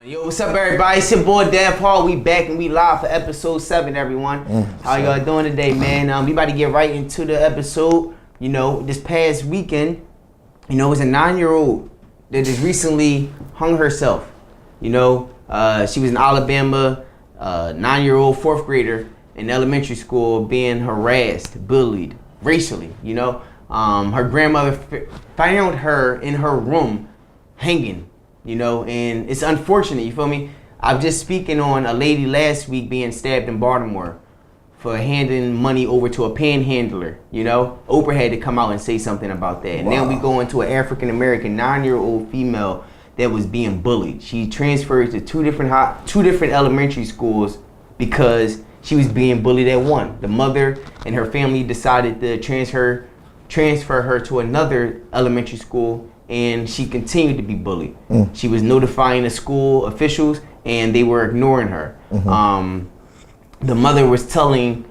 Yo, what's up, everybody? It's your boy Dev Hall. We back and we live for episode 7, everyone. How y'all doing today, man? We about to get right into the episode. You know, this past weekend, you know, it was a 9-year-old that just recently hung herself. You know, she was in Alabama, 9-year-old 4th grader in elementary school being harassed, bullied, racially, you know. Her grandmother found her in her room hanging. You know, and it's unfortunate, you feel me? I was just speaking on a lady last week being stabbed in Baltimore for handing money over to a panhandler, you know? Oprah had to come out and say something about that. And then we go into an African-American 9-year-old female that was being bullied. She transferred to two different elementary schools because she was being bullied at one. The mother and her family decided to transfer her to another elementary school, and she continued to be bullied. She was notifying the school officials, and they were ignoring her. The mother was telling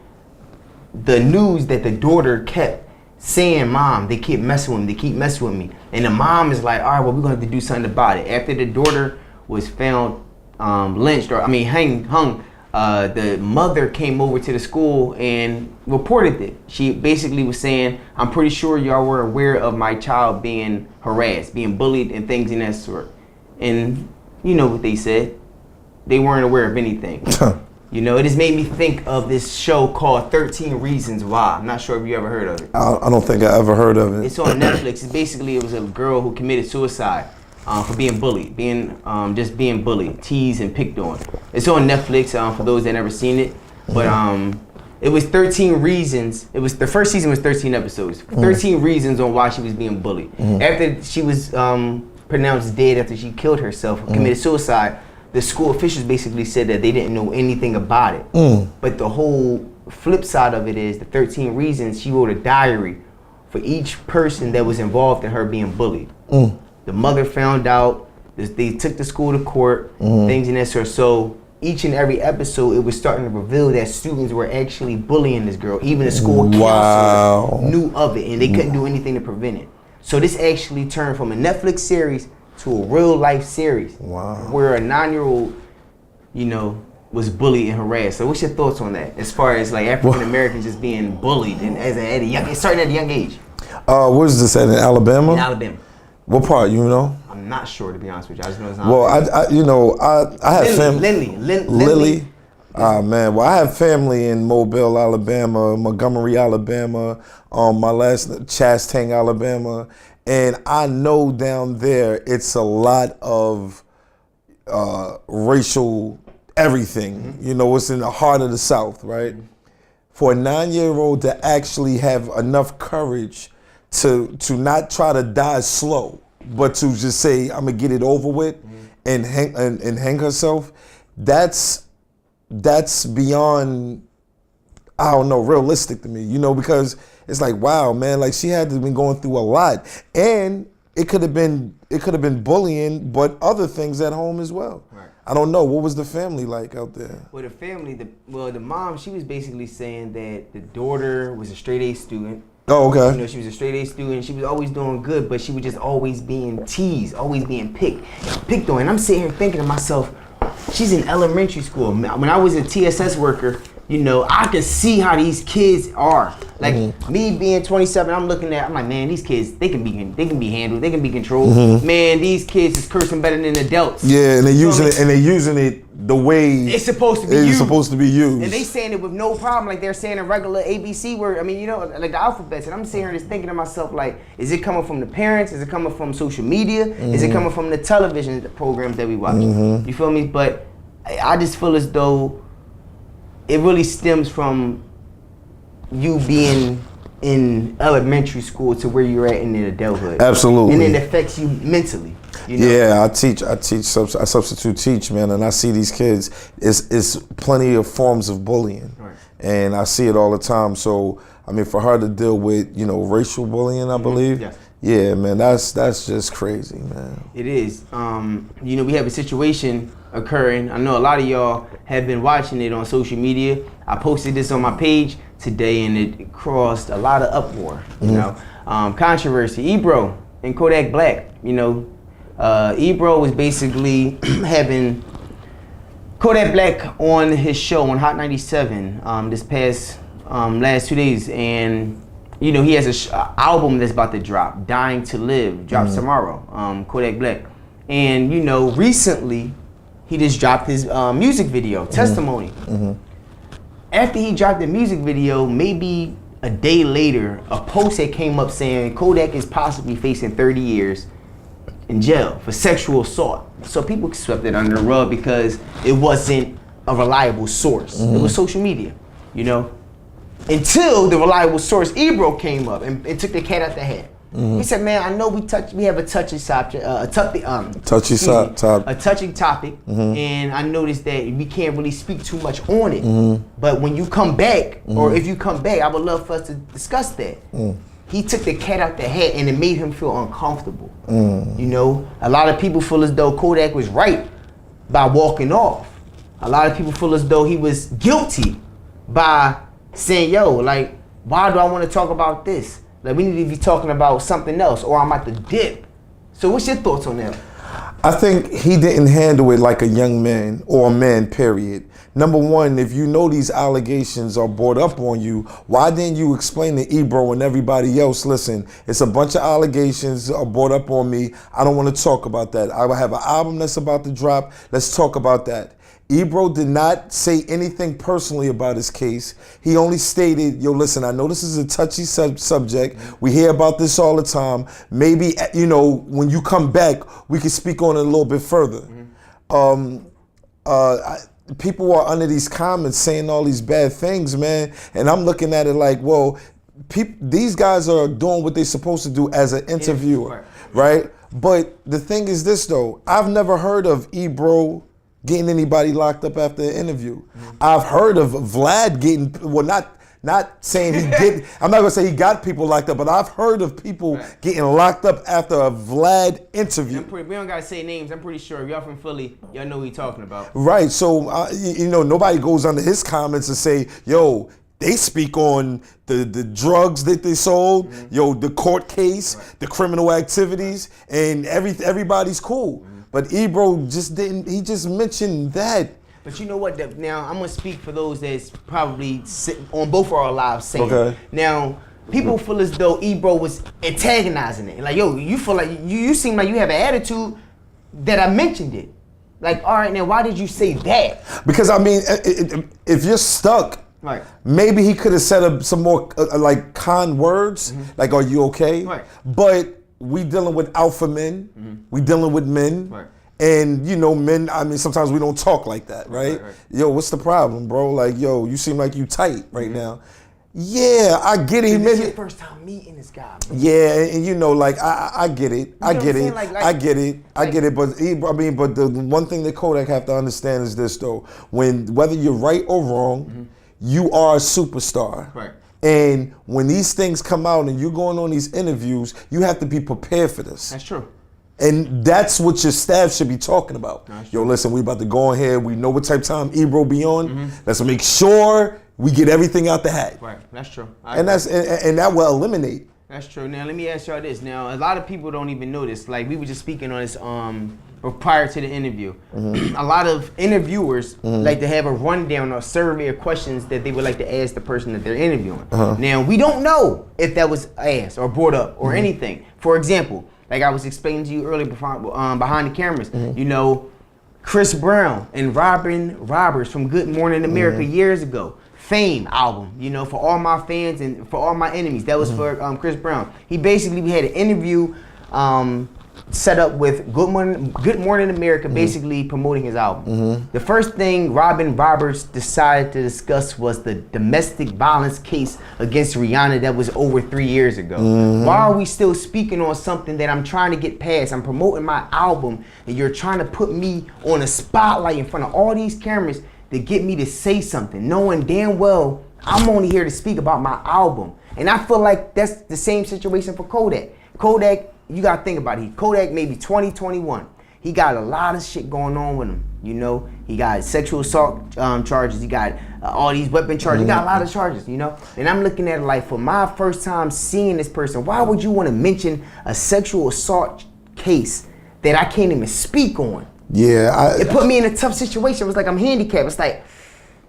the news that the daughter kept saying, "Mom, they keep messing with me, they keep messing with me." And the mom is like, "All right, well, we're gonna have to do something about it." After the daughter was found hung, the mother came over to the school and reported it. She basically was saying, "I'm pretty sure y'all were aware of my child being harassed, being bullied, and things in that sort." And you know what they said? They weren't aware of anything. You know, it just made me think of this show called 13 Reasons Why. I'm not sure if you ever heard of it. I don't think I ever heard of it. It's on Netflix. It was a girl who committed suicide for being bullied, just being bullied, teased, and picked on. It's on Netflix for those that never seen it. But it was 13 reasons. The first season was 13 episodes. 13 reasons on why she was being bullied. After she was pronounced dead, after she killed herself, committed suicide, the school officials basically said that they didn't know anything about it. But the whole flip side of it is the 13 reasons. She wrote a diary for each person that was involved in her being bullied. The mother found out. They took the school to court, things in that sort. So each and every episode, it was starting to reveal that students were actually bullying this girl. Even the school counselor knew of it, and they couldn't do anything to prevent it. So this actually turned from a Netflix series to a real life series, where a 9-year-old, you know, was bullied and harassed. So what's your thoughts on that, as far as like African Americans just being bullied and starting at a young age? Where's this at, in Alabama? In Alabama. What part, you know? I'm not sure, to be honest with you. I just know it's not. Well, I have family. Lindley. Man. Well, I have family in Mobile, Alabama, Montgomery, Alabama, my last Chastang, Alabama, and I know down there it's a lot of racial everything. You know, it's in the heart of the South, right? For a 9-year-old to actually have enough courage to not try to die slow, but to just say, "I'm gonna get it over with," and hang herself. That's beyond, I don't know, realistic to me. You know, because it's like, wow, man, like she had to been going through a lot, and it could have been bullying, but other things at home as well. Right. I don't know. What was the family like out there? Well, the family, the mom, she was basically saying that the daughter was a straight A student. Oh, okay. You know, she was a straight A student. She was always doing good, but she was just always being teased, always being picked on. And I'm sitting here thinking to myself, she's in elementary school. When I was a TSS worker, you know, I could see how these kids are. Like me being 27, I'm like, man, these kids, they can be handled, they can be controlled. Man, these kids is cursing better than adults. Yeah, and they're using it the way it's supposed to be used. And they saying it with no problem, like they're saying a regular ABC word. I mean, you know, like the alphabets. And I'm sitting here just thinking to myself, like, is it coming from the parents? Is it coming from social media? Is it coming from the television programs that we watch? You feel me? But I just feel as though it really stems from you being in elementary school to where you're at in the adulthood. Absolutely. And it affects you mentally. You know? Yeah, I substitute teach, man, and I see these kids. It's plenty of forms of bullying, and I see it all the time. So I mean, for her to deal with, you know, racial bullying, I believe. Yes. Yeah, man, that's just crazy, man. It is. You know, we have a situation occurring. I know a lot of y'all have been watching it on social media. I posted this on my page today, and it caused a lot of uproar. You know, controversy. Ebro and Kodak Black. You know, Ebro was basically having Kodak Black on his show on Hot 97 this past last 2 days, and you know he has a album that's about to drop, Dying to Live, drops tomorrow. Kodak Black, and you know recently he just dropped his music video, Testimony. After he dropped the music video, maybe a day later, a post that came up saying Kodak is possibly facing 30 years in jail for sexual assault. So people swept it under the rug because it wasn't a reliable source. It was social media, you know? Until the reliable source, Ebro, came up and took the cat out the hat. He said, man, I know we have a touchy subject, a touchy topic, and I noticed that we can't really speak too much on it. But when you come back, or if you come back, I would love for us to discuss that. He took the cat out the hat, and it made him feel uncomfortable. You know, a lot of people feel as though Kodak was right by walking off. A lot of people feel as though he was guilty by saying, yo, like, why do I want to talk about this? Like, we need to be talking about something else, or I'm at the dip. So what's your thoughts on that? I think he didn't handle it like a young man or a man, period. Number one, if you know these allegations are brought up on you, why didn't you explain to Ebro and everybody else, listen, it's a bunch of allegations are brought up on me. I don't want to talk about that. I have an album that's about to drop. Let's talk about that. Ebro did not say anything personally about his case. He only stated, yo, listen, I know this is a touchy subject. We hear about this all the time. Maybe, you know, when you come back, we can speak on it a little bit further. People are under these comments saying all these bad things, man. And I'm looking at it like, well, these guys are doing what they're supposed to do as an interviewer, right? But the thing is this, though. I've never heard of Ebro getting anybody locked up after an interview. I've heard of Vlad getting, well, not saying he did, I'm not gonna say he got people locked up, but I've heard of people getting locked up after a Vlad interview. We don't gotta say names, I'm pretty sure if y'all from Philly, y'all know what he's talking about. Right, so, you know, nobody goes under his comments and say, yo, they speak on the drugs that they sold, yo, the court case, the criminal activities, and everybody's cool. But Ebro just didn't, he just mentioned that. But you know what, now I'm gonna speak for those that's probably on both of our lives saying. Now, people feel as though Ebro was antagonizing it. Like, yo, you feel like, you seem like you have an attitude that I mentioned it. Like, all right, now why did you say that? Because I mean, if you're stuck, maybe he could have said some more like kind words, like, are you okay? But we dealing with alpha men, we dealing with men, and you know, men, I mean, sometimes we don't talk like that, right? Yo, what's the problem, bro? Like, yo, you seem like you tight right now. Yeah, I get it. This is your first time meeting this guy, bro. Yeah, and you know, like, I get it. I get it. I get it. But I mean, but the one thing that Kodak have to understand is this, though. Whether you're right or wrong, you are a superstar. And when these things come out and you're going on these interviews, you have to be prepared for this. That's true. And that's what your staff should be talking about. Yo, listen, we about to go on here. We know what type of time Ebro be on. Let's make sure we get everything out the hat. That's true. And that will eliminate. That's true. Now, let me ask y'all this. Now, a lot of people don't even know this. Like, we were just speaking on this prior to the interview. A lot of interviewers like to have a rundown or survey of questions that they would like to ask the person that they're interviewing. Now, we don't know if that was asked or brought up or anything. For example, like I was explaining to you earlier behind the cameras, you know, Chris Brown and Robin Roberts from Good Morning America years ago. Fame album, you know, for all my fans and for all my enemies. That was for Chris Brown. We had an interview set up with Good Morning America, basically promoting his album. The first thing Robin Roberts decided to discuss was the domestic violence case against Rihanna that was over 3 years ago. Why are we still speaking on something that I'm trying to get past? I'm promoting my album, and you're trying to put me on a spotlight in front of all these cameras to get me to say something, knowing damn well I'm only here to speak about my album. And I feel like that's the same situation for Kodak. Kodak, you gotta think about it. Kodak maybe 2021. He got a lot of shit going on with him. You know, he got sexual assault charges. He got all these weapon charges. He got a lot of charges, you know? And I'm looking at it like, for my first time seeing this person, why would you want to mention a sexual assault case that I can't even speak on. Yeah. It put me in a tough situation. It was like I'm handicapped. It's like,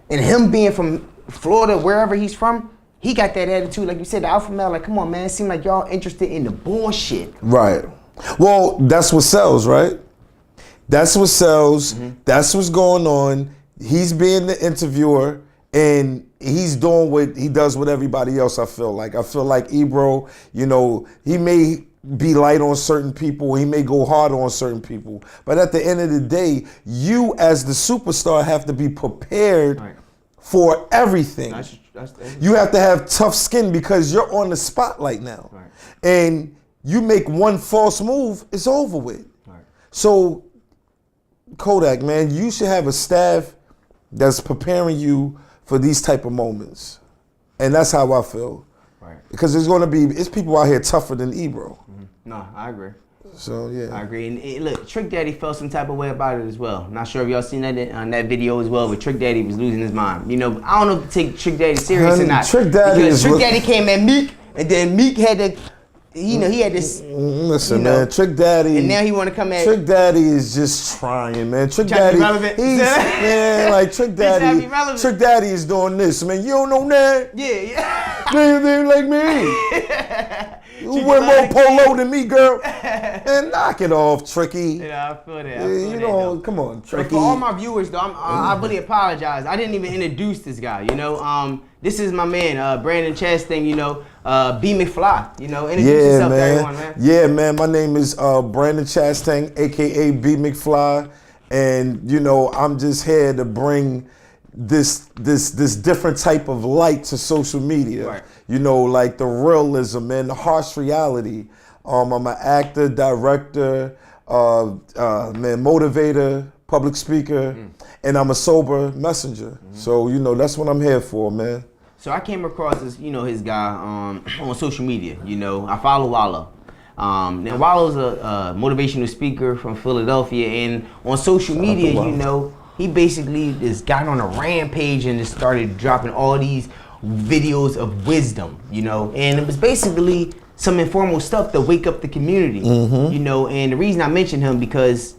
and him being from Florida, wherever he's from, he got that attitude. Like you said, the alpha male, like, come on, man. It seems like y'all interested in the bullshit. Right. Well, that's what sells, right? That's what sells. That's what's going on. He's being the interviewer, and he's doing what he does with everybody else, I feel like. I feel like Ebro, you know, he may be light on certain people, he may go hard on certain people, but at the end of the day, you as the superstar have to be prepared for everything. You have to have tough skin because you're on the spotlight now. And you make one false move, it's over with. So, Kodak, man, you should have a staff that's preparing you for these type of moments. And that's how I feel. Because it's people out here tougher than Ebro. No, I agree. So, yeah. I agree. And look, Trick Daddy felt some type of way about it as well. Not sure if y'all seen that on that video as well, but Trick Daddy was losing his mind. You know, I don't know if to take Trick Daddy serious or not. Trick Daddy came at Meek, and then Meek had to, you know, he had this. Listen, man, Trick Daddy. And now he want to come at. Trick Daddy is just trying, man. Trick Daddy. Man, like Trick Daddy. Trick Daddy is doing this, man. You don't know that? Yeah. They like me. You wear more polo than me, girl. And knock it off, Tricky. Yeah, I feel that. You know, come on, Tricky. For all my viewers, though, I really apologize. I didn't even introduce this guy, you know. This is my man, Brandon Chastang, you know, B McFly, you know. Introduce yourself to everyone, man. Yeah, man. My name is Brandon Chastang, a.k.a. B McFly. And, you know, I'm just here to bring this different type of light to social media. You know, like the realism and the harsh reality. I'm an actor, director, motivator, public speaker, and I'm a sober messenger. So, you know, that's what I'm here for, man. So I came across this, you know, his guy on social media. You know, I follow Wallow. Now Wallow's a motivational speaker from Philadelphia, and on social media, you know, he basically just got on a rampage and just started dropping all these videos of wisdom, you know, and it was basically some informal stuff to wake up the community, you know. And the reason I mention him because,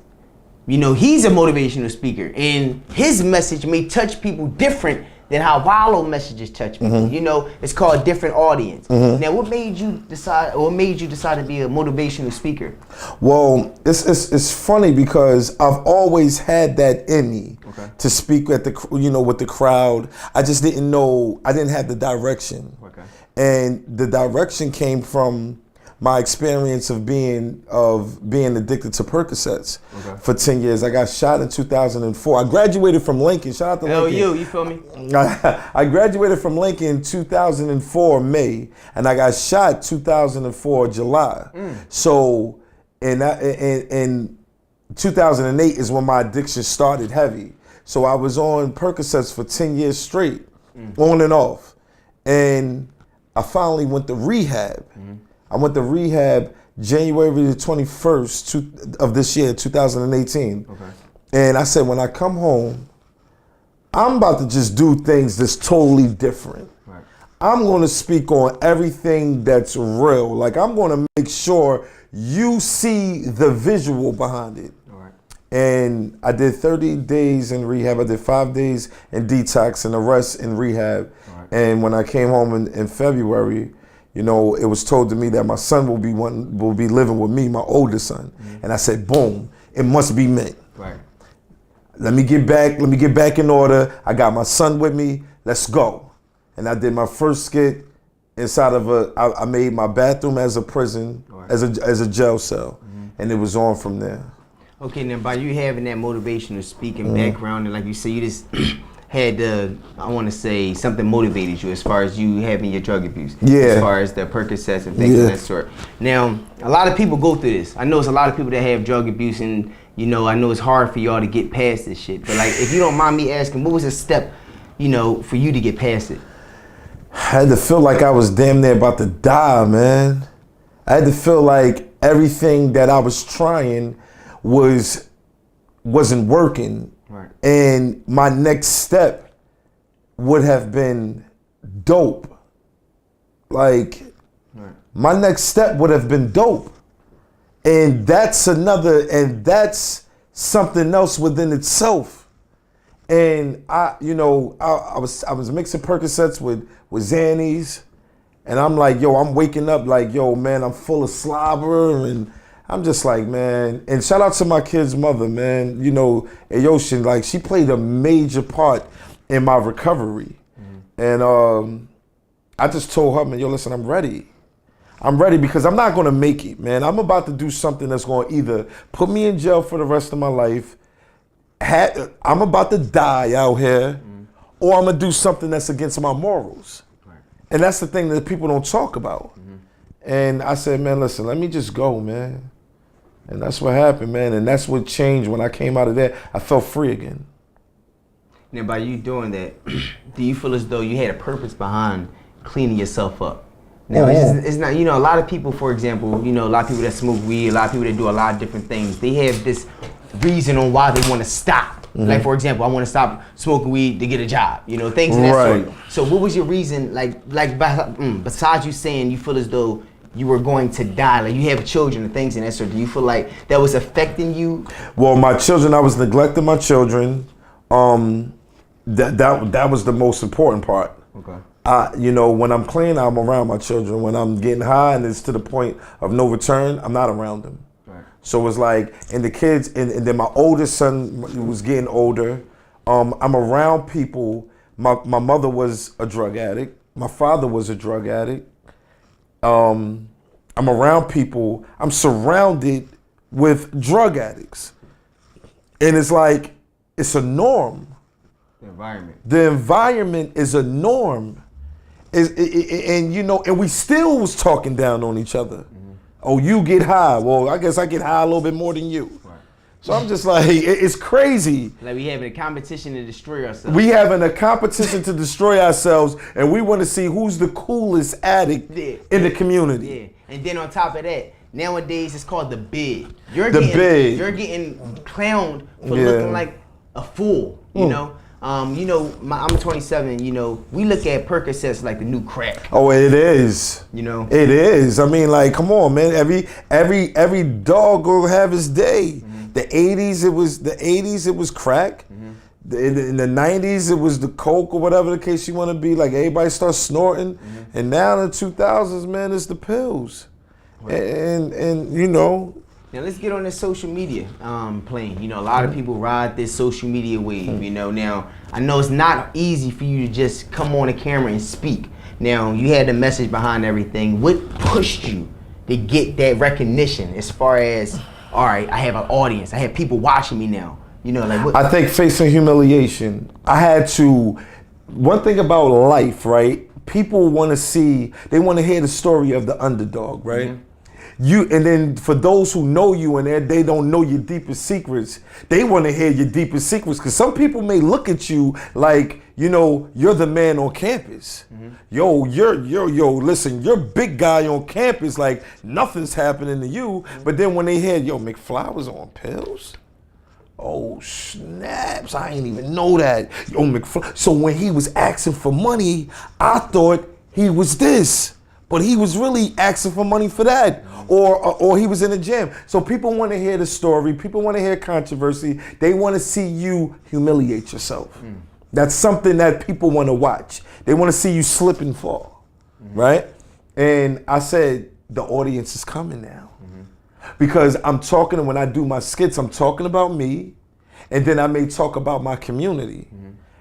you know, he's a motivational speaker, and his message may touch people different than how Wallow messages touch people. You know, it's called different audience. Now, what made you decide to be a motivational speaker? Well, it's funny because I've always had that in me to speak at the, you know, with the crowd. I just didn't know, I didn't have the direction. And the direction came from my experience of being addicted to Percocets for 10 years. I got shot in 2004. I graduated from Lincoln. Shout out to Lincoln. You feel me? I graduated from Lincoln in 2004 May, and I got shot 2004 July. So in 2008 is when my addiction started heavy. So I was on Percocets for 10 years straight, on and off. And I finally went to rehab. I went to rehab January the 21st of this year, 2018. And I said, when I come home, I'm about to just do things that's totally different. I'm going to speak on everything that's real. Like, I'm going to make sure you see the visual behind it. And I did 30 days in rehab. I did 5 days in detox and the rest in rehab. And when I came home in February, you know, it was told to me that my son will be living with me, my oldest son. And I said, boom, it must be meant. Let me get back in order. I got my son with me. Let's go. And I did my first skit inside of I made my bathroom as a prison, as a jail cell. And it was on from there. Okay, now by you having that motivational speaking background, and like you say, you just had I want to say something motivated you as far as you having your drug abuse. As far as the Percocets and things of that sort. Now, a lot of people go through this. I know it's a lot of people that have drug abuse, and you know, I know it's hard for y'all to get past this shit. But like, if you don't mind me asking, what was the step, you know, for you to get past it? I had to feel like I was damn near about to die, man. I had to feel like everything that I was trying wasn't working. And my next step would have been dope. Like, my next step would have been dope. And that's something else within itself. And I was mixing Percocets with Xannies, and I'm like, yo, I'm waking up like, yo, man, I'm full of slobber, and I'm just like, man. And shout out to my kid's mother, man. You know, Aoshin, like, she played a major part in my recovery. And I just told her, man, yo, listen, I'm ready. I'm ready because I'm not gonna make it, man. I'm about to do something that's gonna either put me in jail for the rest of my life, I'm about to die out here, or I'm gonna do something that's against my morals. Right. And that's the thing that people don't talk about. And I said, man, listen, let me just go, man. And that's what happened, man. And that's what changed when I came out of there. I felt free again. Now, by you doing that, do you feel as though you had a purpose behind cleaning yourself up? Now, it's not, you know, a lot of people, for example, you know, a lot of people that smoke weed, a lot of people that do a lot of different things, they have this reason on why they want to stop. Like, for example, I want to stop smoking weed to get a job, you know, things of that sort. So what was your reason, besides you saying you feel as though you were going to die, like you have children and things of that sort, do you feel like that was affecting you? Well, my children, I was neglecting my children. That was the most important part. Okay. You know, when I'm clean, I'm around my children. When I'm getting high and it's to the point of no return, I'm not around them. Right. So it was like, and the kids, and then my oldest son was getting older. I'm around people. My mother was a drug addict. My father was a drug addict. I'm around people. I'm surrounded with drug addicts. And it's like, it's a norm. The environment is a norm. And you know, and we still was talking down on each other. Oh, you get high. Well, I guess I get high a little bit more than you. Right. So I'm just like, it's crazy. Like we having a competition to destroy ourselves. We having a competition to destroy ourselves, and we want to see who's the coolest addict in the community. Yeah. And then on top of that, nowadays it's called the bid. You're getting clowned for looking like a fool, you know? You know, I'm 27, you know, we look at Percocets like the new crack. Oh, it is. You know? It is. I mean, like, come on, man. Every dog will have his day. The 80s it was crack. In the 90s it was the coke or whatever the case you want to be. Like, everybody starts snorting. And now in the 2000s, man, it's the pills. Right. And you know. Now let's get on this social media plane. You know, a lot of people ride this social media wave, you know. Now, I know it's not easy for you to just come on the camera and speak. Now, you had the message behind everything. What pushed you to get that recognition as far as, all right, I have an audience, I have people watching me now? You know, like what? I think facing humiliation. I had to, one thing about life, right? People want to see, they want to hear the story of the underdog, right? And then for those who know you and they don't know your deepest secrets, they want to hear your deepest secrets, because some people may look at you like, you know, you're the man on campus. Yo, listen, you're big guy on campus, like nothing's happening to you. But then when they hear, yo, McFly was on pills? Oh, snaps, I ain't even know that. Yo, McFly. So when he was asking for money, I thought he was this, but he was really asking for money for that. Or he was in the gym. So people want to hear the story. People want to hear controversy. They want to see you humiliate yourself. That's something that people want to watch. They want to see you slip and fall, right? And I said, the audience is coming now. Because I'm talking, when I do my skits, I'm talking about me, and then I may talk about my community.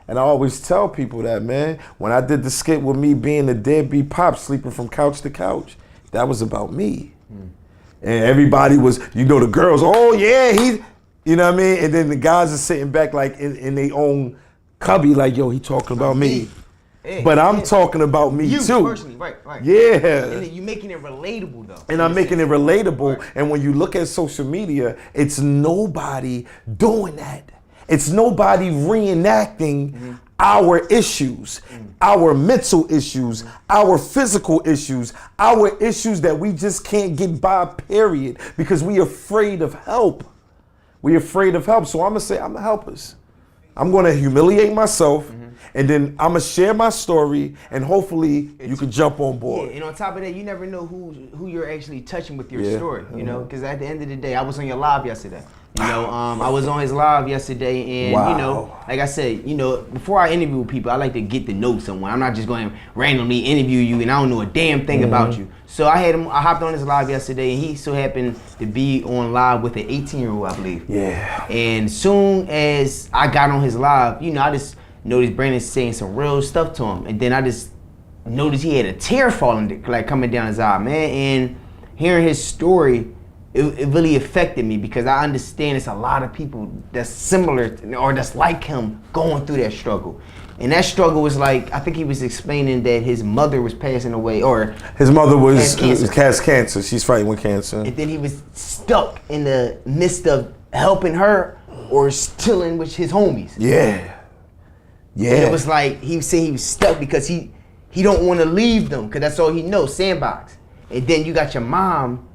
And I always tell people that, man, when I did the skit with me being a deadbeat pop, sleeping from couch to couch, that was about me. And everybody was, you know, the girls, oh yeah, you know what I mean? And then the guys are sitting back like in their own cubby, like, yo, he talking about me. Yeah, but I'm talking about me you too. Personally, right. Yeah. And then you making it relatable though. And I'm making it relatable. Right. And when you look at social media, it's nobody doing that. It's nobody reenacting our issues, our mental issues, our physical issues, our issues that we just can't get by, period, because we afraid of help. We're afraid of help. So I'm gonna say, I'm gonna help us. I'm gonna humiliate myself, and then I'm gonna share my story, and hopefully you can jump on board. Yeah, and on top of that, you never know who you're actually touching with your story. You know, because at the end of the day, I was on your live yesterday. You know, I was on his live yesterday, and you know, like I said, you know, before I interview people, I like to get to know someone. I'm not just going to randomly interview you, and I don't know a damn thing about you. So I hopped on his live yesterday, and he so happened to be on live with an 18-year-old, I believe. Yeah. And soon as I got on his live, you know, I just noticed Brandon saying some real stuff to him, and then I just noticed he had a tear falling, like coming down his eye, man. And hearing his story, it really affected me because I understand it's a lot of people that's similar or that's like him going through that struggle. And that struggle was like, I think he was explaining that his mother was passing away, or his mother has cancer. She's fighting with cancer. And then he was stuck in the midst of helping her or chilling with his homies. Yeah. Yeah. And it was like, he said he was stuck because he don't want to leave them because that's all he knows, sandbox. And then you got your mom,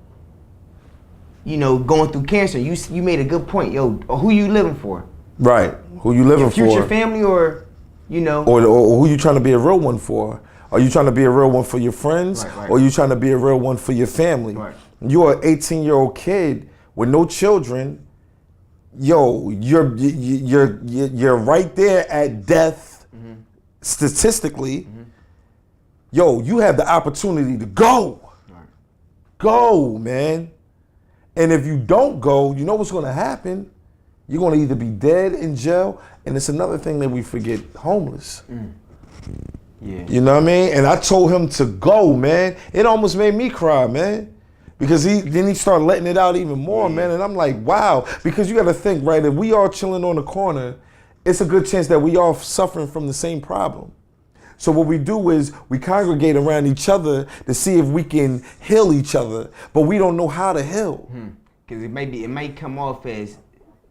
you know, going through cancer. You made a good point, yo. Who you living for? Right. Who you living for? Your future family, or you know, or who you trying to be a real one for? Are you trying to be a real one for your friends, or are you trying to be a real one for your family? Right. You're an 18-year-old kid with no children. Yo, you're right there at death. Statistically. Yo, you have the opportunity to go. Go, man. And if you don't go, you know what's going to happen? You're going to either be dead in jail, and it's another thing that we forget, homeless. Yeah. You know what I mean? And I told him to go, man. It almost made me cry, man. Because then he started letting it out even more, man. And I'm like, wow. Because you got to think, right, if we all chilling on the corner, it's a good chance that we all suffering from the same problem. So what we do is we congregate around each other to see if we can heal each other, but we don't know how to heal. Because it may come off as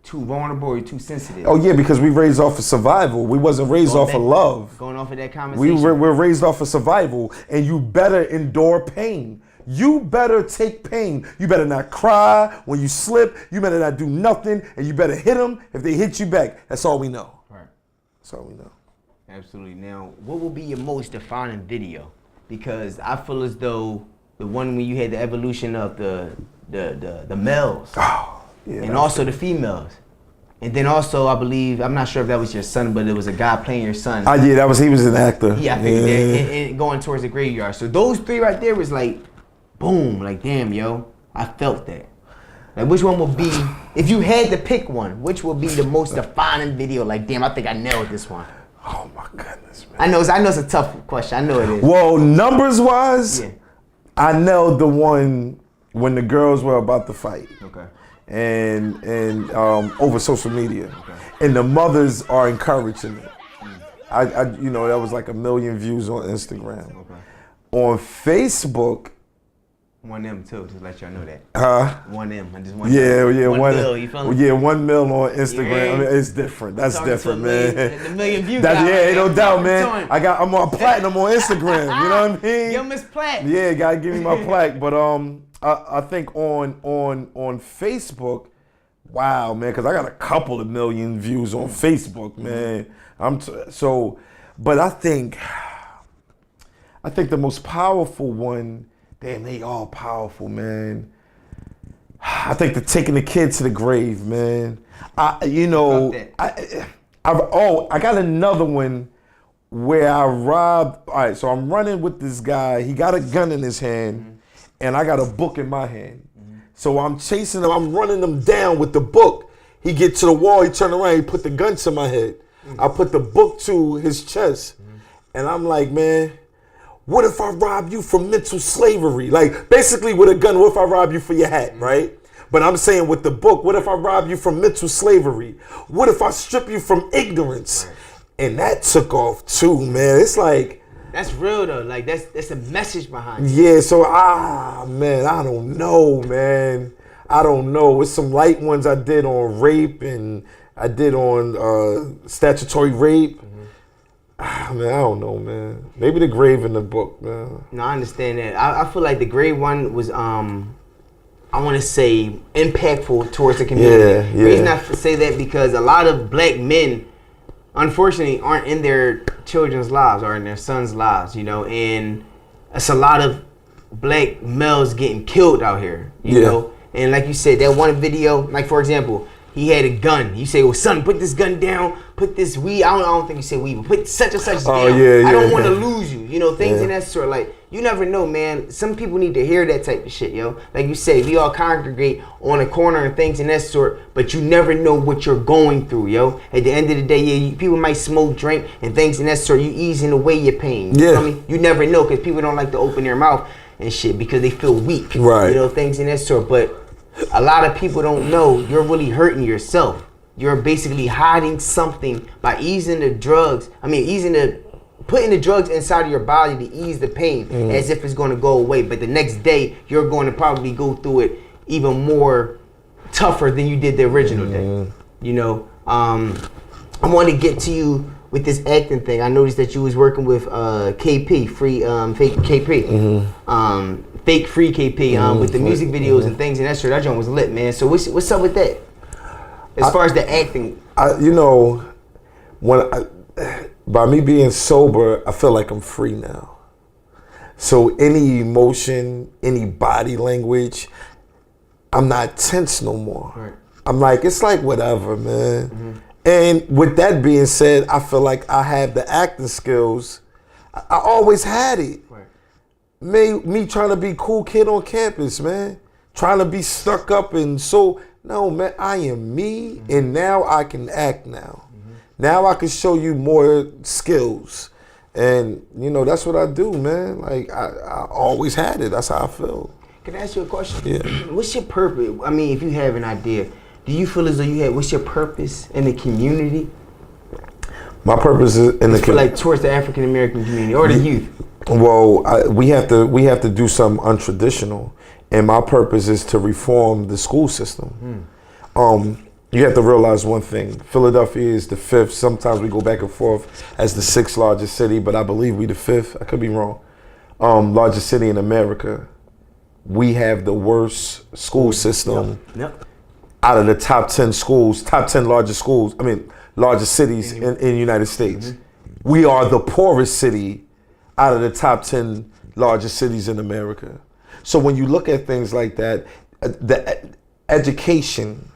too vulnerable or too sensitive. Oh yeah, because we raised off of survival. We wasn't raised off of love. Going off of that conversation. We're raised off of survival, and you better endure pain. You better take pain. You better not cry when you slip. You better not do nothing, and you better hit them if they hit you back. That's all we know. Right. That's all we know. Absolutely. Now, what will be your most defining video? Because I feel as though the one when you had the evolution of the males, and also the females, and then also I believe, I'm not sure if that was your son, but it was a guy playing your son. Yeah, he was an actor. Yeah, I figured that, and going towards the graveyard. So those three right there was like, boom, like damn, yo, I felt that. Like, which one would be, if you had to pick one, which would be the most defining video? Like, damn, I think I nailed this one. Oh my goodness, man. I know it's a tough question. I know it is. Well, numbers wise, I nailed the one when the girls were about to fight. Okay. And over social media. Okay. And the mothers are encouraging it. I you know, that was like 1 million views on Instagram. Okay. On Facebook, 1M too, just let y'all know that. 1M, I just want yeah, 1 mil, you feel me? Yeah, 1 mil on Instagram. Yeah. I mean, it's different. That's different, man. The million views. Ain't no doubt, man. I'm on platinum on Instagram. You know what I mean? Yo, Miss Platt. Yeah, gotta give me my plaque. But I think on Facebook, wow, man, because I got a couple of million views on Facebook, man. But I think the most powerful one. Damn, they all powerful, man. I think the taking the kid to the grave, man. I got another one where I robbed. All right, so I'm running with this guy. He got a gun in his hand, and I got a book in my hand. So I'm chasing him. I'm running him down with the book. He get to the wall. He turn around. He put the gun to my head. I put the book to his chest, and I'm like, man. What if I rob you from mental slavery? Like, basically with a gun, what if I rob you for your hat, right? But I'm saying with the book, what if I rob you from mental slavery? What if I strip you from ignorance? And that took off too, man. It's like... That's real though. Like, that's a message behind it. Yeah, so, man, I don't know, man. I don't know. It's some light ones I did on rape, and I did on statutory rape. Man, I don't know, man. Maybe the grave in the book, man. No, I understand that. I feel like the grave one was, I want to say, impactful towards the community. The reason I say that because a lot of black men unfortunately aren't in their children's lives or in their sons' lives, you know, and it's a lot of black males getting killed out here, you know. And like you said, that one video, like for example, he had a gun. You say, well, son, put this gun down, put this weed. I don't think you said weed, but put such and such down. I don't want to lose you. You know, things in that sort. Like, you never know, man. Some people need to hear that type of shit, yo. Like you say, we all congregate on a corner and things in that sort, but you never know what you're going through, yo. At the end of the day, people might smoke, drink, and things in that sort. You easing away your pain. You know what I mean? You never know, because people don't like to open their mouth and shit because they feel weak. Right. You know, things in that sort. But a lot of people don't know you're really hurting yourself. You're basically hiding something by easing the drugs. Putting the drugs inside of your body to ease the pain as if it's going to go away. But the next day, you're going to probably go through it even more tougher than you did the original day. You know, I want to get to you with this acting thing. I noticed that you was working with KP, fake KP. Fake free KP with the music videos and things, and that joint was lit, man. So what's up with that? As far as the acting, you know, by me being sober, I feel like I'm free now. So any emotion, any body language, I'm not tense no more. Right. I'm like, it's like whatever, man. And with that being said, I feel like I have the acting skills. I always had it. Right. Me trying to be cool kid on campus, man. Trying to be stuck up and no, man, I am me, and now I can act now. Now I can show you more skills. And, you know, that's what I do, man. Like, I always had it. That's how I feel. Can I ask you a question? Yeah. What's your purpose? I mean, if you have an idea, do you feel as though what's your purpose in the community? My purpose is in the community. Like towards the African American community or the youth? Well, we have to do something untraditional. And my purpose is to reform the school system. You have to realize one thing. Philadelphia is the 5th. Sometimes we go back and forth as the 6th largest city, but I believe we the 5th. I could be wrong. Largest city in America. We have the worst school system out of the top 10 schools, top 10 largest schools, largest cities in the United States. We are the poorest city out of the top 10 largest cities in America. So when you look at things like that, the education,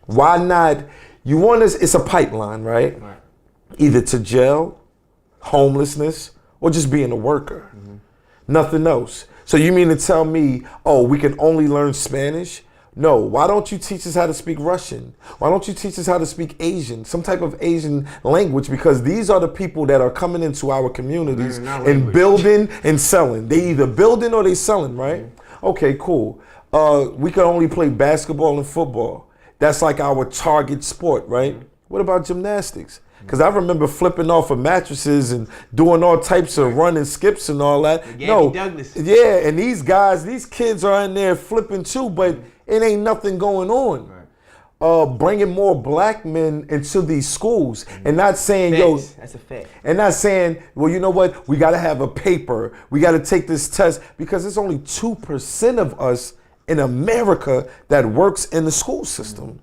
why not? You want us? It's a pipeline, right? Either to jail, homelessness, or just being a worker. Nothing else. So you mean to tell me, oh, we can only learn Spanish? No. Why don't you teach us how to speak Russian? Why don't you teach us how to speak Asian, some type of Asian language? Because these are the people that are coming into our communities and building and selling. They either building or they selling, right? Okay, cool. We can only play basketball and football. That's like our target sport, right? What about gymnastics? Because I remember flipping off of mattresses and doing all types of running skips and all that. Douglas. Yeah, and these guys, these kids are in there flipping too, but it ain't nothing going on. Bringing more black men into these schools and not saying, that's a fact. And not saying, well, you know what? We got to have a paper. We got to take this test because it's only 2% of us in America that works in the school system.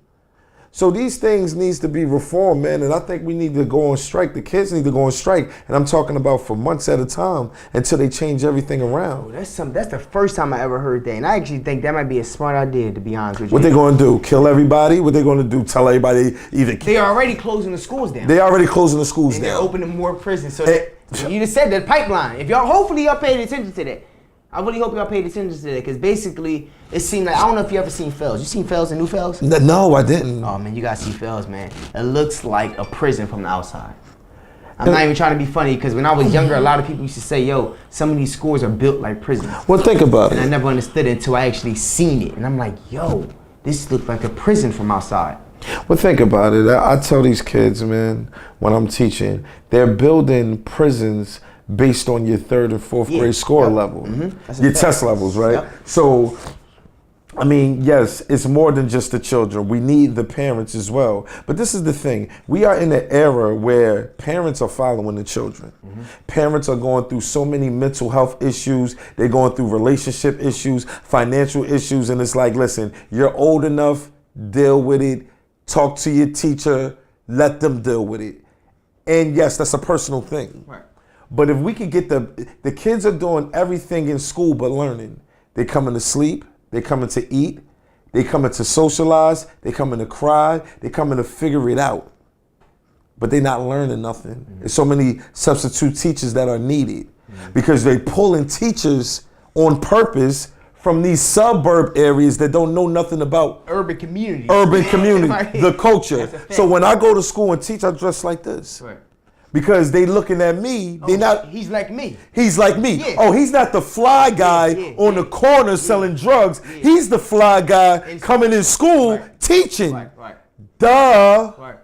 So these things needs to be reformed, man, and I think we need to go on strike. The kids need to go on strike, and I'm talking about for months at a time until they change everything around. That's the first time I ever heard that, and I actually think that might be a smart idea, to be honest with you. What they going to do? Kill everybody? What they going to do? Tell everybody either? They're already closing the schools down. They already closing the schools down. They're opening more prisons. So you just said that pipeline. If y'all, hopefully y'all paid attention to that. I really hope y'all paid attention to that, because basically it seemed like, I don't know if you ever seen Fells. You seen Fells and New Fells? No, I didn't. Oh man, you gotta see Fells, man. It looks like a prison from the outside. I'm not even trying to be funny, because when I was younger, a lot of people used to say, yo, some of these schools are built like prisons. Well, think about it. And I never understood it until I actually seen it. And I'm like, yo, this looks like a prison from outside. Well, think about it. I tell these kids, man, when I'm teaching, they're building prisons based on your 3rd and 4th grade score level, your test levels, right? So, I mean, yes, it's more than just the children. We need the parents as well. But this is the thing. We are in an era where parents are following the children. Parents are going through so many mental health issues. They're going through relationship issues, financial issues. And it's like, listen, you're old enough, deal with it. Talk to your teacher, let them deal with it. And yes, that's a personal thing. Right. But if we could get the kids are doing everything in school but learning. They coming to sleep, they coming to eat, they coming to socialize, they coming to cry, they coming to figure it out. But they not learning nothing. Mm-hmm. There's so many substitute teachers that are needed because they pulling teachers on purpose from these suburb areas that don't know nothing about urban community, the culture. So when I go to school and teach, I dress like this. Right. Because they looking at me, they not. He's like me. He's like me. Yeah. Oh, he's not the fly guy on the corner selling drugs. Yeah. He's the fly guy coming in school teaching. Right. Duh. Right.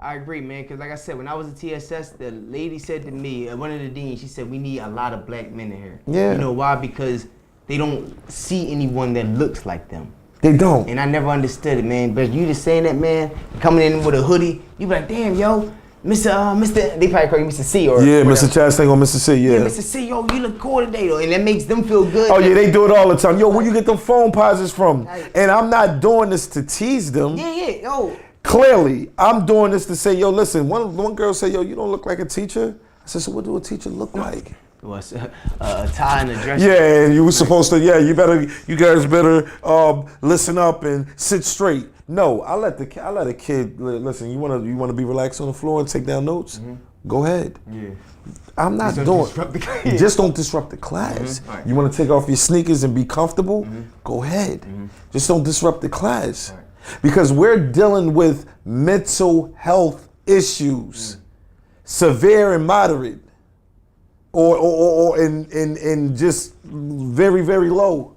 I agree, man. Because like I said, when I was at TSS, the lady said to me, one of the deans, she said, we need a lot of black men in here. Yeah. You know why? Because they don't see anyone that looks like them. They don't. And I never understood it, man. But you just saying that, man, coming in with a hoodie, you be like, damn, yo, Mr. They probably call you Mr. C or yeah, whatever. Mr. Chastang or Mr. C, yeah. Mr. C, yo, you look cool today, though. And that makes them feel good. Oh, yeah, they do it all the time. Yo, where you get them phone posits from? And I'm not doing this to tease them. Yeah, yo. Clearly, I'm doing this to say, yo, listen, one girl said, yo, you don't look like a teacher. I said, so what do a teacher look like? What's a tie and a dress? Yeah, and you were supposed to, you guys better listen up and sit straight. No, I let a kid, listen, you wanna be relaxed on the floor and take down notes? Mm-hmm. Go ahead. Yeah. I'm not doing, just don't disrupt the class. Mm-hmm. Right. You wanna take off your sneakers and be comfortable? Mm-hmm. Go ahead. Mm-hmm. Just don't disrupt the class. Right. Because we're dealing with mental health issues, severe and moderate, or in just very, very low.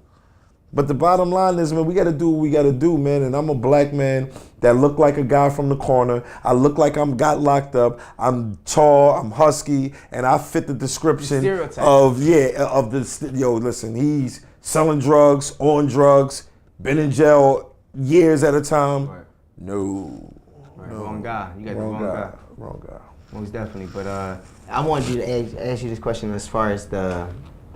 But the bottom line is, man, we got to do what we got to do, man. And I'm a black man that look like a guy from the corner. I look like got locked up. I'm tall, I'm husky, and I fit the description of this. Yo, listen, he's selling drugs, on drugs, been in jail years at a time. Right. No. Wrong guy. You got the wrong guy. Wrong guy. Most definitely. But I wanted you to ask you this question as far as the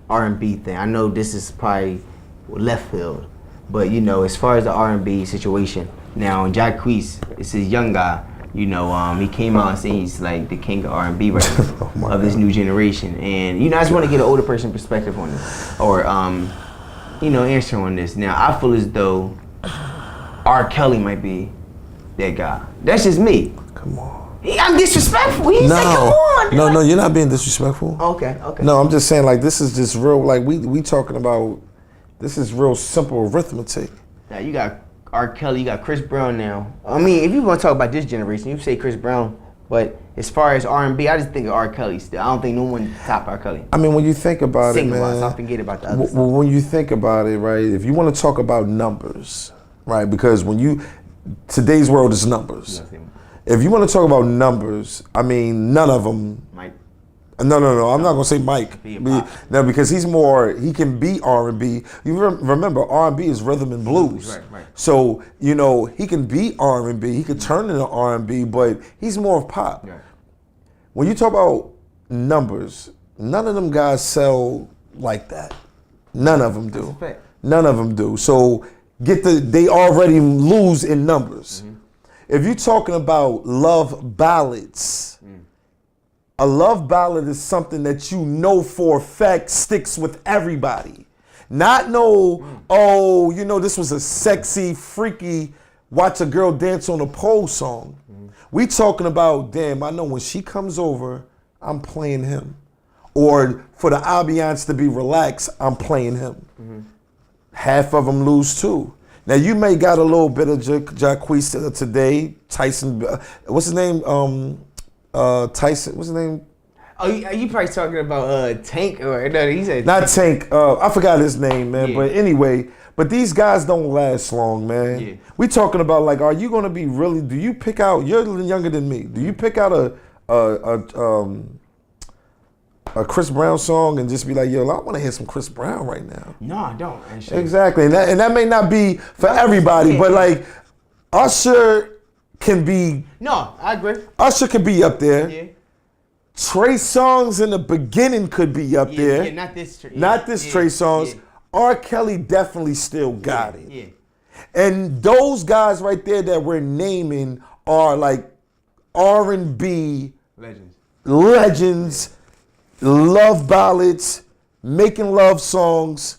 R&B thing. I know this is probably left field, but you know, as far as the R&B situation, now Jacquees is this young guy. You know, he came out and saying he's like the king of R&B right now, of this new generation. And you know, I just want to get an older person perspective on this, or answer on this. Now, I feel as though R. Kelly might be that guy. That's just me. Come on. I'm disrespectful. He said, come on. No, you're not being disrespectful. Okay. No, I'm just saying, like, this is just real, like, we talking about, this is real simple arithmetic. Now, you got R. Kelly, you got Chris Brown now. I mean, if you want to talk about this generation, you say Chris Brown, but as far as R&B, I just think of R. Kelly still. I don't think no one top R. Kelly. I mean, when you think about it, man. I forget about the other stuff. When you think about it, right, if you want to talk about numbers, right, because today's world is numbers. If you want to talk about numbers, I mean, none of them. Mike. No, I'm not gonna say Mike. No, because he can be R&B. You remember, R&B is rhythm and blues. Right. So, you know, he can be R&B, he could turn into R&B, but he's more of pop. Right. When you talk about numbers, none of them guys sell like that. None of them do. None of them do. So they already lose in numbers. Mm-hmm. If you're talking about love ballads, a love ballad is something that you know for a fact sticks with everybody. Not this was a sexy, freaky, watch a girl dance on a pole song. We talking about, damn, I know when she comes over, I'm playing him. Or for the ambiance to be relaxed, I'm playing him. Mm-hmm. Half of them lose too. Now you may got a little bit of Jacquees today. Tyson, what's his name? Tyson, what's his name? Oh, you probably talking about Tank or no? He said not Tank. I forgot his name, man. Yeah. But anyway, these guys don't last long, man. Yeah. We talking about, like, are you gonna be really? Do you pick out? You're younger than me. Do you pick out a Chris Brown song and just be like, yo, I want to hear some Chris Brown right now? No, I don't. Exactly, and that may not be for everybody, but like Usher can be. No, I agree. Usher can be up there. Yeah. Trey Songz in the beginning could be up there. Yeah, not this. Trey Songz. Yeah. R. Kelly definitely still got it. Yeah. And those guys right there that we're naming are like R&B Legends. legends, love ballads, making love songs,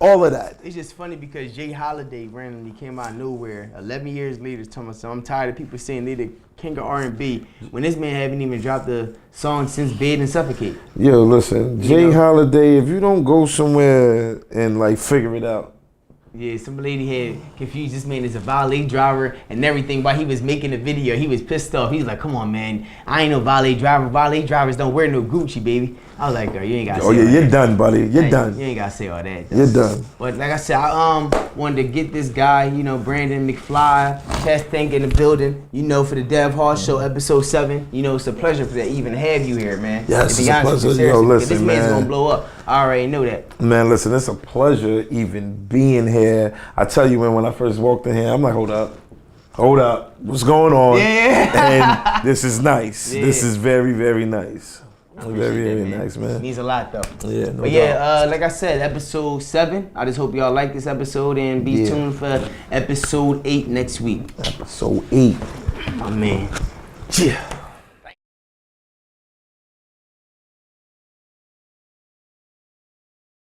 all of that. It's just funny because Jay Holiday randomly came out of nowhere 11 years later telling me, I'm tired of people saying they the king of R&B when this man haven't even dropped a song since Bed and Suffocate. Yo, listen, Jay Holiday, if you don't go somewhere and like figure it out. Yeah, some lady had confused this man as a valet driver and everything while he was making the video. He was pissed off. He was like, come on, man. I ain't no valet driver. Valet drivers don't wear no Gucci, baby. I was like, girl, you ain't got to say all you're that. done, buddy. You're done. You ain't got to say all that. You're done. But like I said, I wanted to get this guy, Brandon McFly, Chastang in the building, for the Dev Hall Show Ep.7. It's a pleasure to even have you here, man. Yes, it's a pleasure. Yo, listen, this man's going to blow up. I already know that. Man, listen, it's a pleasure even being here. I tell you, man, when I first walked in here, I'm like, hold up, what's going on? Yeah. And this is nice. Yeah. This is very, very nice. Very, very nice, man. It means a lot, though. Yeah, no But yeah, like I said, episode 7. I just hope y'all like this episode and be tuned for episode 8 next week. Episode 8. Oh, man. Yeah.